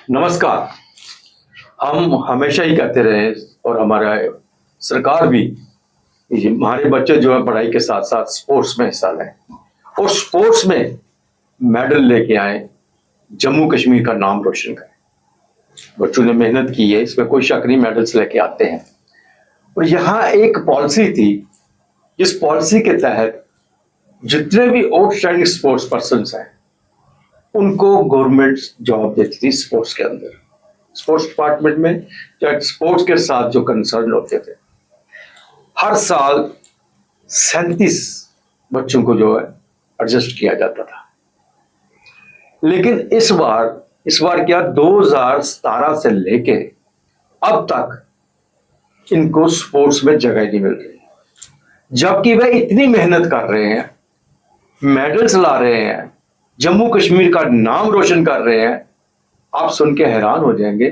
नमस्कार। हम हमेशा ही कहते रहे और हमारा सरकार भी हमारे बच्चे जो है पढ़ाई के साथ साथ स्पोर्ट्स में हिस्सा लें और स्पोर्ट्स में मेडल लेके आए, जम्मू कश्मीर का नाम रोशन करें। बच्चों ने मेहनत की है, इसमें कोई शक नहीं, मेडल्स लेके आते हैं। और यहाँ एक पॉलिसी थी, जिस पॉलिसी के तहत जितने भी आउटस्टैंडिंग स्पोर्ट्स पर्सन हैं उनको गवर्नमेंट जॉब देती थी स्पोर्ट्स के अंदर, स्पोर्ट्स डिपार्टमेंट में, या स्पोर्ट्स के साथ जो कंसर्न होते थे। हर साल 37 बच्चों को जो है एडजस्ट किया जाता था। लेकिन इस बार क्या 2017 से लेके अब तक इनको स्पोर्ट्स में जगह नहीं मिल रही, जबकि वे इतनी मेहनत कर रहे हैं, मेडल्स ला रहे हैं, जम्मू कश्मीर का नाम रोशन कर रहे हैं। आप सुन के हैरान हो जाएंगे,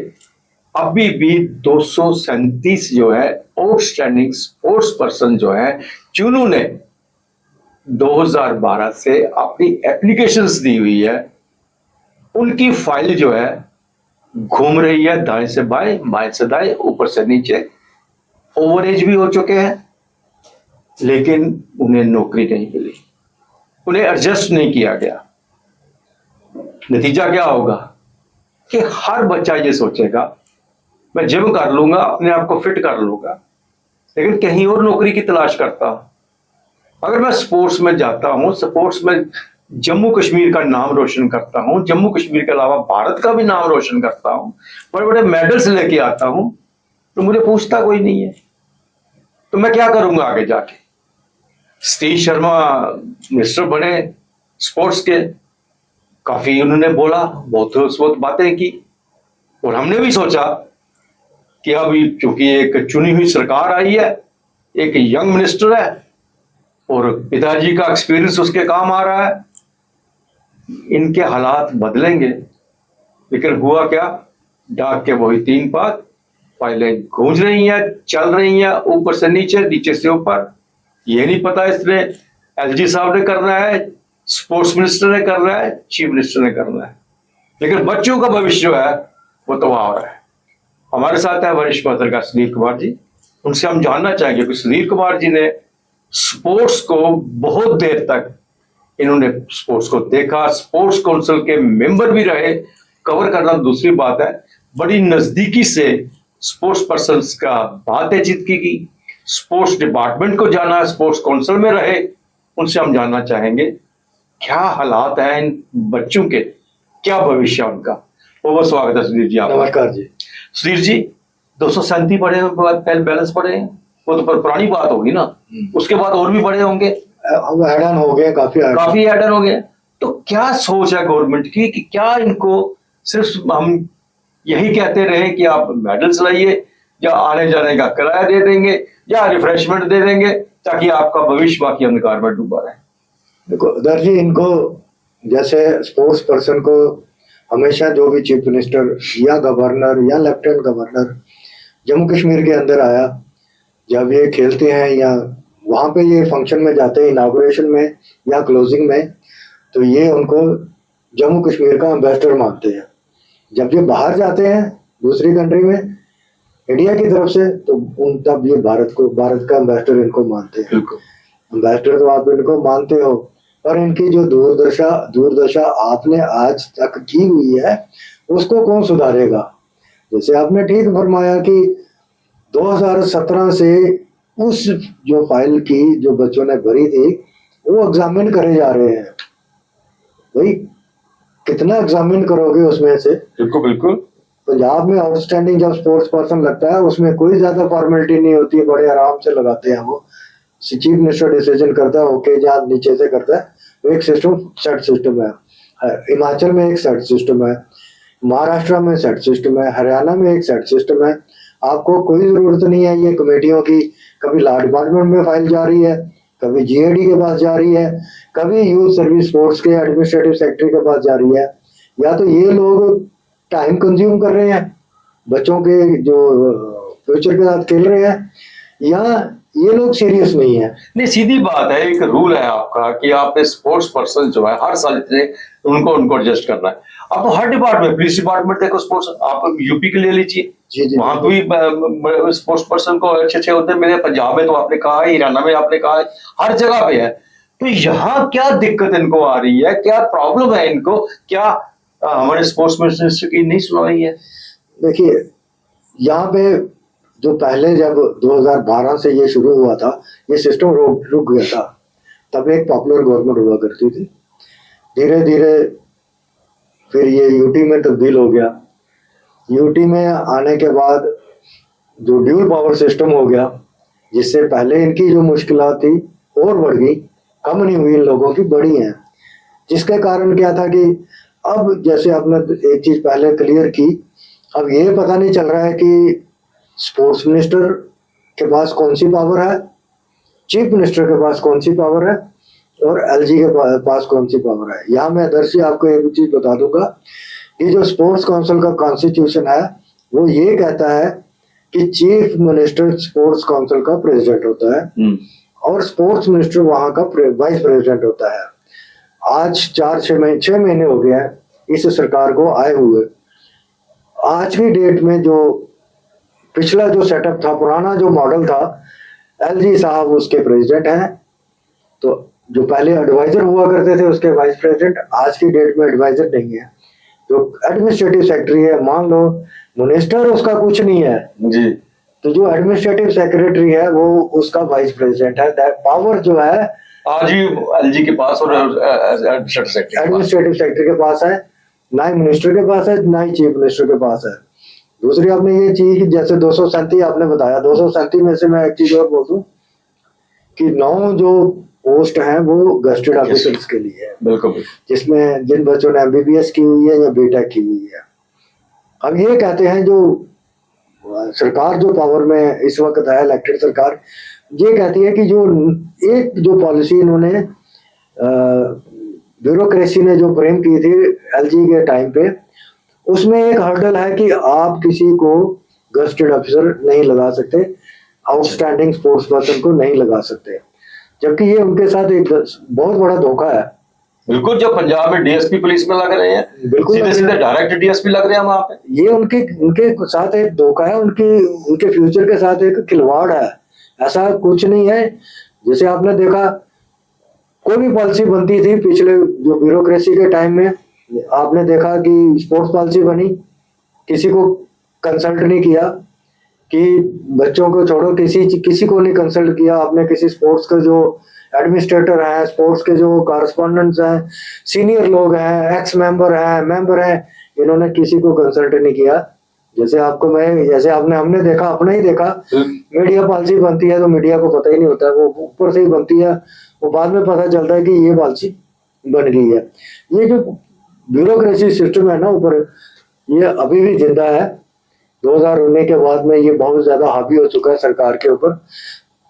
अभी भी 237 जो है आउटस्टैंडिंग स्पोर्ट्स पर्सन जो है जिन्होंने 2012 से अपनी एप्लीकेशंस दी हुई है, उनकी फाइल जो है घूम रही है दाएं से बाएं, बाएं से दाएं, ऊपर से नीचे। ओवर एज भी हो चुके हैं, लेकिन उन्हें नौकरी नहीं मिली, उन्हें एडजस्ट नहीं किया गया। नतीजा क्या होगा कि हर बच्चा ये सोचेगा मैं जिम कर लूंगा, अपने आप को फिट कर लूंगा, लेकिन कहीं और नौकरी की तलाश करता हूं। अगर मैं स्पोर्ट्स में जाता हूं, स्पोर्ट्स में जम्मू कश्मीर का नाम रोशन करता हूं, जम्मू कश्मीर के अलावा भारत का भी नाम रोशन करता हूं, बड़े बड़े मेडल्स लेके आता हूं, तो मुझे पूछता कोई नहीं है, तो मैं क्या करूंगा आगे जाके। सतीश शर्मा मिनिस्टर बने स्पोर्ट्स के, काफी उन्होंने बोला, बहुत उस वक्त बातें की, और हमने भी सोचा कि अब चूंकि एक चुनी हुई सरकार आई है, एक यंग मिनिस्टर है और पिताजी का एक्सपीरियंस उसके काम आ रहा है, इनके हालात बदलेंगे। लेकिन हुआ क्या, डाक के वही 3 पात, फाइलें गूंज रही हैं, चल रही हैं, ऊपर से नीचे, नीचे से ऊपर। ये नहीं पता इसने एलजी साहब ने करना है, स्पोर्ट्स मिनिस्टर ने करना है, चीफ मिनिस्टर ने करना है, लेकिन बच्चों का भविष्य जो है वो तबाह हो रहा है। हमारे साथ है वरिष्ठ पत्रकार सुधीर कुमार जी, उनसे हम जानना चाहेंगे कि सुधीर कुमार जी ने स्पोर्ट्स को बहुत देर तक इन्होंने स्पोर्ट्स को देखा, स्पोर्ट्स काउंसिल के मेंबर भी रहे, कवर करना दूसरी बात है, बड़ी नजदीकी से स्पोर्ट्स पर्सन का बातचीत की, स्पोर्ट्स डिपार्टमेंट को जाना, स्पोर्ट्स काउंसिल में रहे। उनसे हम जानना चाहेंगे क्या हालात हैं इन बच्चों के, क्या भविष्य उनका। बहुत स्वागत है सुधीर जी। आप नमस्कार जी। सुधीर जी, 237 पढ़े हैं, बैलेंस पढ़े हैं, वो तो पुरानी बात होगी ना, उसके बाद और भी पढ़े होंगे, अब ऐड ऑन हो गए, काफी ऐड ऑन हो गए। तो क्या सोच है गवर्नमेंट की कि क्या इनको सिर्फ हम यही कहते रहे कि आप मेडल्स लाइए, या आने जाने का किराया दे देंगे, या रिफ्रेशमेंट दे देंगे, ताकि आपका भविष्य बाकी अंधकार में डूबा रहे। देखो दर जी, इनको जैसे स्पोर्ट्स पर्सन को हमेशा जो भी चीफ मिनिस्टर या गवर्नर या लेफ्टिनेंट गवर्नर जम्मू कश्मीर के अंदर आया, जब ये खेलते हैं या वहां पे ये फंक्शन में जाते हैं, इनागुरेशन में या क्लोजिंग में, तो ये उनको जम्मू कश्मीर का एम्बेसडर मानते हैं। जब ये बाहर जाते हैं दूसरी कंट्री में इंडिया की तरफ से, तो तब ये भारत का एम्बेसडर इनको मानते हैं। एम्बेसडर तो आप इनको मानते हो, और इनकी जो दूरदशा आपने आज तक की हुई है, उसको कौन सुधारेगा। जैसे आपने ठीक फरमाया कि 2017 से उस जो फाइल की जो बच्चों ने भरी थी वो एग्जामिन करे जा रहे हैं। भाई कितना एग्जामिन करोगे उसमें से। बिल्कुल बिल्कुल। पंजाब में आउटस्टैंडिंग जब स्पोर्ट्स पर्सन लगता है, उसमें कोई ज्यादा फॉर्मेलिटी नहीं होती है, बड़े आराम से लगाते हैं। वो चीफ मिनिस्टर डिसीजन करता है, ओके, जहाँ नीचे से करता है, वो एक सिस्टम, सेट सिस्टम है। हिमाचल में एक सेट सिस्टम है, महाराष्ट्र में सेट सिस्टम है, हरियाणा में एक सेट सिस्टम है। आपको कोई जरूरत नहीं है ये कमेटियों की, कभी लॉ डिपार्टमेंट में फाइल जा रही है, कभी जीएडी के पास जा रही है, कभी यूथ सर्विस स्पोर्ट्स के एडमिनिस्ट्रेटिव सेक्रेटरी के पास जा रही है। या तो ये लोग टाइम कंज्यूम कर रहे हैं, बच्चों के जो फ्यूचर के साथ खेल रहे हैं, या ये लोग सीरियस नहीं है। नहीं, सीधी बात है, एक रूल है आपका कि आपने स्पोर्ट्स पर्सन जो है हर साल इतने उनको एडजस्ट करना है। अब तो हर डिपार्टमेंट, पुलिस डिपार्टमेंट देखो स्पोर्ट्स, आप यूपी के ले लीजिए, जी जी वहां पे भी स्पोर्ट्स पर्सन को अच्छे अच्छे होते हैं। मेरे पंजाब में तो आपने कहा है, हरियाणा में आपने कहा है, हर जगह पे है। तो यहाँ क्या दिक्कत इनको आ रही है, क्या प्रॉब्लम है इनको, क्या हमारे स्पोर्ट्स मिनिस्टर की नहीं सुन रही है? देखिए, यहाँ पे जो पहले जब 2012 से ये शुरू हुआ था, ये सिस्टम रुक गया था, तब एक पॉपुलर गवर्नमेंट हुआ करती थी। धीरे धीरे फिर ये यूटी में तब्दील हो गया। यूटी में आने के बाद जो ड्यूल पावर सिस्टम हो गया, जिससे पहले इनकी जो मुश्किलात थी और बढ़ गई, कम नहीं हुई, इन लोगों की बढ़ी हैं। जिसके कारण क्या था कि अब जैसे आपने एक चीज पहले क्लियर की, अब ये पता नहीं चल रहा है कि स्पोर्ट्स मिनिस्टर के पास कौन सी पावर है, चीफ मिनिस्टर के पास कौन सी पावर है, और एलजी के पास कौन सी पावर है। यहाँ मैं दर्शी आपको एक चीज बता दूंगा कि जो स्पोर्ट्स काउंसिल का कॉन्स्टिट्यूशन है, वो ये कहता है कि चीफ मिनिस्टर स्पोर्ट्स काउंसिल का प्रेसिडेंट होता है और स्पोर्ट्स मिनिस्टर वहां का वाइस प्रेसिडेंट होता है। आज 6 महीने हो गए हैं इस सरकार को आए हुए। आज की डेट में जो पिछला जो सेटअप था, पुराना जो मॉडल था, एलजी साहब उसके प्रेसिडेंट हैं, तो जो पहले एडवाइजर हुआ करते थे उसके वाइस प्रेसिडेंट, आज की डेट में एडवाइजर नहीं है। जो एडमिनिस्ट्रेटिव सेक्रेटरी है, मान लो मिनिस्टर उसका कुछ नहीं है जी, तो जो एडमिनिस्ट्रेटिव सेक्रेटरी है वो उसका वाइस प्रेसिडेंट है। पावर जो है आज ही एलजी के पास और एडमिनिस्ट्रेटिव सेक्रेटरी के पास है, ना ही मिनिस्टर के पास है, ना ही चीफ मिनिस्टर के पास है। दूसरी आपने ये चीज जैसे 237 आपने बताया, 237 में से मैं एक चीज और बोल दूं कि 9 जो पोस्ट हैं वो गस्टेड ऑफिसर्स के लिए है, बिल्कुल, जिसमें जिन बच्चों ने एमबीबीएस की हुई है या बीटेक की हुई है। अब ये कहते हैं जो सरकार जो पावर में इस वक्त है, इलेक्टेड सरकार, ये कहती है कि जो एक जो पॉलिसी इन्होंने ब्यूरोक्रेसी ने जो फ्रेम की थी एलजी के टाइम पे, उसमें एक हर्डल है कि आप किसी को गस्टेड ऑफिसर नहीं लगा सकते, आउटस्टैंडिंग स्पोर्ट्स पर्सन को नहीं लगा सकते, जबकि ये उनके साथ एक बहुत बड़ा धोखा है। बिल्कुल, जो पंजाब में डीएसपी पुलिस में लग रहे हैं, बिल्कुल सीधे सीधे डायरेक्ट डीएसपी लग रहे हैं वहां पे। ये उनके साथ एक धोखा है, उनके फ्यूचर के साथ एक खिलवाड़ है, ऐसा कुछ नहीं है। जैसे आपने देखा कोई भी पॉलिसी बनती थी पिछले जो ब्यूरोक्रेसी के टाइम में, आपने देखा कि स्पोर्ट्स पॉलिसी बनी, किसी को कंसल्ट नहीं किया, कि बच्चों को छोड़ो, किसी को नहीं कंसल्ट किया आपने। किसी स्पोर्ट्स के जो एडमिनिस्ट्रेटर हैं, स्पोर्ट्स के जो कॉरेस्पॉन्डेंट्स हैं, सीनियर लोग हैं, एक्स मेंबर हैं, इन्होंने किसी को कंसल्ट नहीं किया। जैसे हमने देखा, अपने ही देखा, मीडिया पॉलिसी बनती है तो मीडिया को पता ही नहीं होता, वो ऊपर से ही बनती है, वो बाद में पता चलता है कि ये पॉलिसी बन गई है। ये जो ब्यूरोक्रेसी सिस्टम है ना ऊपर, ये अभी भी जिंदा है। 2019 के बाद में ये बहुत ज्यादा हावी हो चुका है सरकार के ऊपर।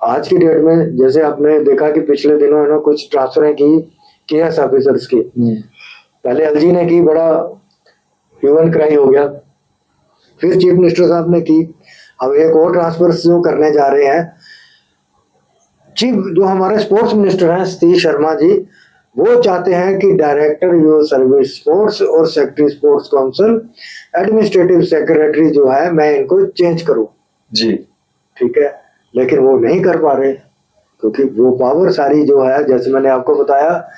आज की डेट में जैसे आपने देखा कि पिछले दिनों इन्होंने कुछ ट्रांसफरें की केएस ऑफिसर्स की, पहले एलजी ने की, बड़ा ह्यूमन क्राई हो गया, फिर चीफ मिनिस्टर साहब ने की, अब एक और ट्रांसफर जो करने जा रहे हैं। चीफ जो हमारे स्पोर्ट्स मिनिस्टर हैं सतीश शर्मा जी, वो चाहते हैं कि डायरेक्टर यूथ सर्विस स्पोर्ट्स और secretary sports council, administrative secretary जो है, मैं इनको चेंज करूं जी, ठीक है, लेकिन वो नहीं कर पा रहे क्योंकि वो पावर सारी जो है, जैसे मैंने आपको बताया,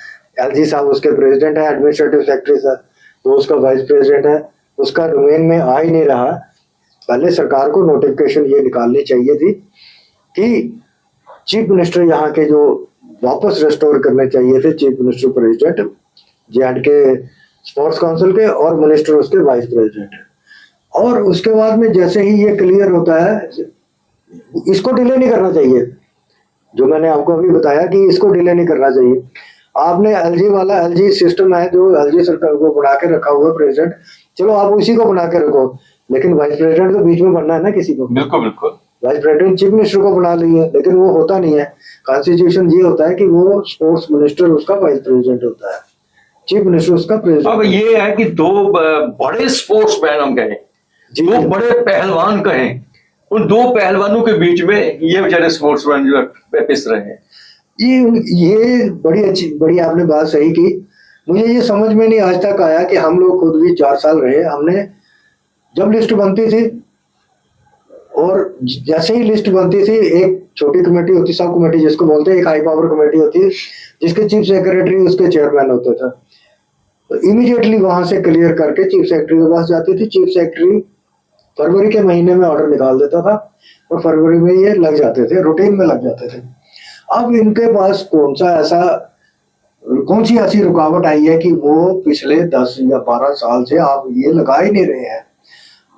एलजी साहब उसके प्रेसिडेंट है, एडमिनिस्ट्रेटिव सेक्रेटरी साहब वो उसका वाइस प्रेसिडेंट है, उसका डोमेन में आ ही नहीं रहा। पहले सरकार को नोटिफिकेशन ये निकालनी चाहिए थी कि चीफ मिनिस्टर यहाँ के जो वापस रेस्टोर करने चाहिए थे, चीफ मिनिस्टर प्रेसिडेंट जे के स्पोर्ट्स काउंसिल के, और मिनिस्टर उसके वाइस प्रेसिडेंट है। और उसके बाद में जैसे ही ये क्लियर होता है, इसको डिले नहीं करना चाहिए, जो मैंने आपको अभी बताया कि इसको डिले नहीं करना चाहिए। आपने एलजी सिस्टम है जो एलजी सरकार को बना के रखा हुआ प्रेसिडेंट, चलो आप उसी को बना के रखो, लेकिन वाइस प्रेसिडेंट तो बीच में बनना है ना किसी को। बिल्कुल बिल्कुल, वाइस प्रेसिडेंट चीफ मिनिस्टर को बना ली है, लेकिन वो होता नहीं है। कॉन्स्टिट्यूशन ये होता है कि वो स्पोर्ट्स मिनिस्टर उसका वाइस प्रेसिडेंट होता है, चीफ मिनिस्टर उसका प्रेसिडेंट। अब ये है कि दो बड़े स्पोर्ट्समैन हम कहें, दो बड़े पहलवान कहें, उन दो पहलवानों के बीच में ये बेचारे स्पोर्ट्समैन जो है पिस रहे हैं। ये बड़ी आपने बात सही की। मुझे ये समझ में नहीं आज तक आया कि हम लोग खुद भी 4 साल रहे, हमने जब लिस्ट बनती थी और जैसे ही लिस्ट बनती थी, एक छोटी कमेटी होती, सब कमेटी जिसको बोलते हैं, एक हाई पावर कमेटी होती है जिसके चीफ सेक्रेटरी उसके चेयरमैन होते थे, तो इमीडिएटली वहां से क्लियर करके चीफ सेक्रेटरी के पास जाती थी। चीफ सेक्रेटरी फरवरी के महीने में ऑर्डर निकाल देता था और फरवरी में ये लग जाते थे, रूटीन में लग जाते थे। अब इनके पास कौन सी ऐसी रुकावट आई है कि वो पिछले 10 या 12 साल से आप ये लगा ही नहीं रहे हैं,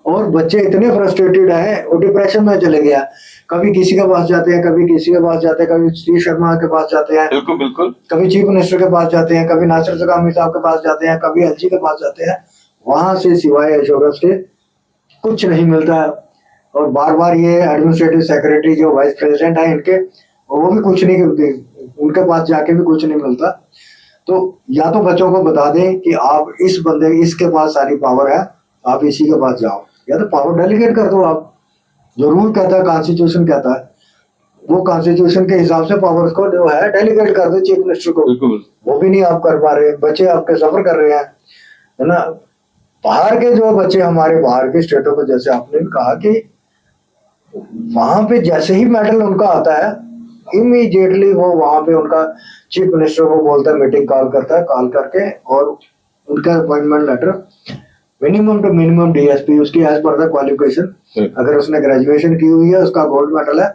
और बच्चे इतने फ्रस्ट्रेटेड हैं और डिप्रेशन में चले गया। कभी किसी के पास जाते हैं, कभी किसी के पास जाते हैं, कभी श्री शर्मा के पास जाते हैं, बिल्कुल बिल्कुल, कभी चीफ मिनिस्टर के पास जाते हैं, कभी नासिर जगामी साहब के पास जाते हैं, कभी एलजी के पास जाते हैं, वहां से सिवाय एश्योरेंस के कुछ नहीं मिलता है। और बार बार ये एडमिनिस्ट्रेटिव सेक्रेटरी जो वाइस प्रेसिडेंट है इनके, वो भी कुछ नहीं, उनके पास जाके भी कुछ नहीं मिलता। तो या तो बच्चों को बता दें कि आप इस बंदे, इसके पास सारी पावर है, आप इसी के पास जाओ, या तो पावर डेलीगेट कर दो। आप जो रूल कहता है, कॉन्स्टिट्यूशन कहता है, वो कॉन्स्टिट्यूशन के हिसाब से पावर्स को जो है डेलीगेट कर दो चीफ मिनिस्टर को। बिल्कुल, वो भी नहीं आप कर पा रहे, बच्चे आपके सफर कर रहे हैं, है ना। बाहर के जो बच्चे, हमारे बाहर के स्टेटों को, जैसे आपने कहा कि वहां पे जैसे ही मेडल उनका आता है, इमीडिएटली वो वहां पे उनका चीफ मिनिस्टर को बोलता है, मीटिंग कॉल करता है, कॉल करके और उनका appointment letter minimum to minimum DSP, उसकी एज पर द क्वालिफिकेशन, अगर उसने ग्रेजुएशन की हुई है, उसका गोल्ड मेडल है,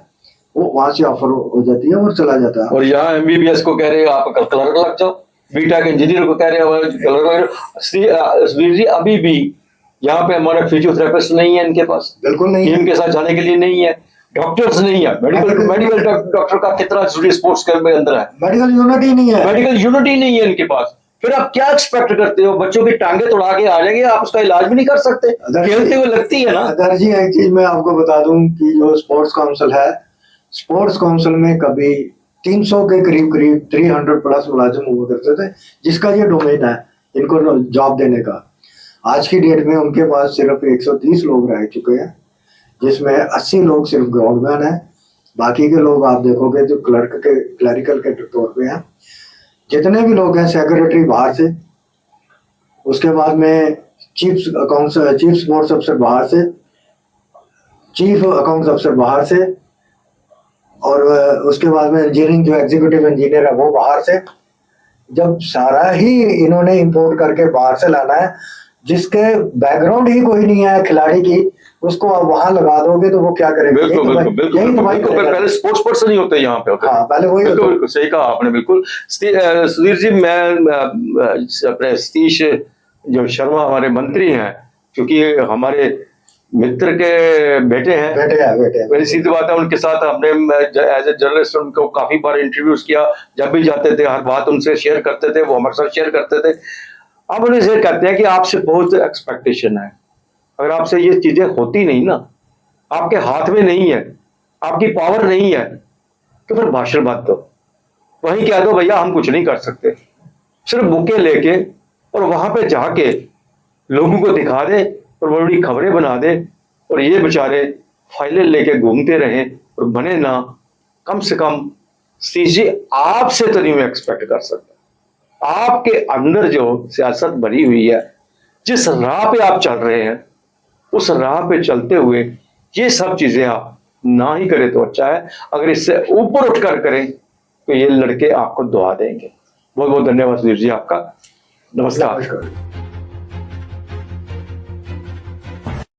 वो वहां से ऑफर हो जाती है और चला जाता है। और यहाँ एमबीबीएस को कह रहे हैं आप क्लर्क लग जाओ, बीटेक इंजीनियर को कह रहे हैं क्लर्क। सुधीर जी, अभी भी यहाँ पे हमारे फिजियोथेरेपिस्ट नहीं है इनके पास, बिल्कुल नहीं टीम के साथ जाने के लिए नहीं है, डॉक्टर्स नहीं है, मेडिकल डॉक्टर का कितना जरूरी स्पोर्ट्स के अंदर है, मेडिकल यूनिट ही नहीं है, मेडिकल यूनिट ही नहीं है इनके पास। फिर आप क्या एक्सपेक्ट करते हो? बच्चों की टांगे तोड़ा के आ जाएंगे, आप उसका इलाज भी नहीं कर सकते, खेलते हुए लगती है ना। अदर जी, एक चीज मैं आपको बता दूं कि जो स्पोर्ट्स काउंसिल है, स्पोर्ट्स काउंसिल में कभी 300 के करीब 300 प्लस मुलाजिम हुआ करते थे, जिसका ये डोमेन है इनको जॉब देने का। आज की डेट में उनके पास सिर्फ 130 लोग रह चुके हैं, जिसमें 80 लोग सिर्फ ग्राउंडमैन है, बाकी के लोग आप देखोगे जो क्लरिकल के तौर पे हैं। जितने भी लोग हैं, सेक्रेटरी बाहर से, उसके बाद में चीफ स्पोर्ट्स अफसर बाहर से, चीफ अकाउंट्स अफसर बाहर से, और उसके बाद में इंजीनियरिंग जो एग्जीक्यूटिव इंजीनियर है वो बाहर से। जब सारा ही इन्होंने इंपोर्ट करके बाहर से लाना है, जिसके बैकग्राउंड ही कोई नहीं है खिलाड़ी की, उसको आप वहां लगा दोगे तो वो क्या करेंगे? पहले स्पोर्ट्स पर्सन ही होते यहाँ पे होते। हाँ, पहले वही बिल्कुल बिल्कुल सही कहा आपने। बिल्कुल सुधीर जी, मैं अपने सतीश जो शर्मा हमारे मंत्री हैं, क्योंकि हमारे मित्र के बेटे हैं, मेरी सीधी बात है, उनके साथ हमने एज ए जर्नलिस्ट उनको काफी बार इंटरव्यूज किया, जब भी जाते थे हर बात उनसे शेयर करते थे, वो हमारे साथ शेयर करते थे। अब उन्हें शेयर करते हैं कि आपसे बहुत एक्सपेक्टेशन है, अगर आपसे ये चीजें होती नहीं ना, आपके हाथ में नहीं है, आपकी पावर नहीं है, तो फिर भाषण मत दो, वहीं कह दो भैया हम कुछ नहीं कर सकते। सिर्फ बुके लेके और वहां पे जाके लोगों को दिखा दे और बड़ी खबरें बना दे, और ये बेचारे फाइलें लेके घूमते रहे और बने ना। कम से कम सीजी आपसे तो नहीं मैं एक्सपेक्ट कर सकता, आपके अंदर जो सियासत भरी हुई है, जिस राह पे आप चल रहे हैं, उस राह पे चलते हुए ये सब चीजें आप ना ही करें तो अच्छा है। अगर इससे ऊपर उठकर करें तो ये लड़के आपको दुआ देंगे। बहुत बहुत धन्यवाद सुधीर जी आपका। नमस्कार।